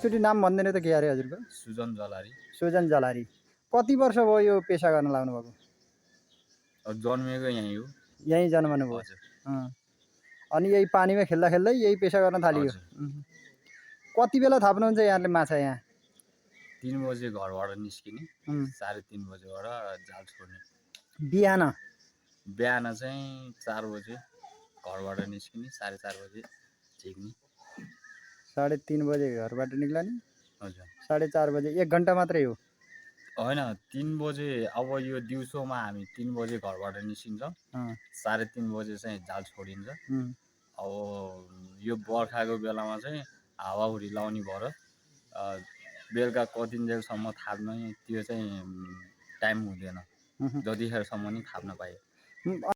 एकचोटि नाम भन्दैन त के अरे हजुरको? सुजन जलारी। सुजन जलारी। कति वर्ष भयो यो पेसा गर्न लाग्नु भएको? जन्मेको यहीँ हो। यहीँ जन्मनु भयो? हजुर। अनि यही पानीमा खेल्दा खेल्दै यही पेसा गर्न थालियो? कति बेला थाप्नुहुन्छ यहाँले माछा यहाँ? 3 बजे घरबाट निस्किने, 3:30 बजेबाट जाल छोड्ने। बिहान? बिहान चाहिँ 4 बजे घरबाट निस्किने, 4:30 बजे झिक्ने। 3:30 बजे घरबाट निक्लने? हजुर। 4:30 बजे 1 घन्टा मात्रै हो? होइन, 3 बजे। अब यो दिउँसोमा हामी 3 बजे घरबाट निस्किन्छौँ, 3:30 बजे चाहिँ जाल छोडिन्छ। अब यो बर्खाको बेलामा चाहिँ हावाहुरी लाउने भएर बेलुका कतिन्जेलसम्म थाप्ने त्यो चाहिँ टाइम हुँदैन, जतिखेरसम्म नि थाप्न पाए।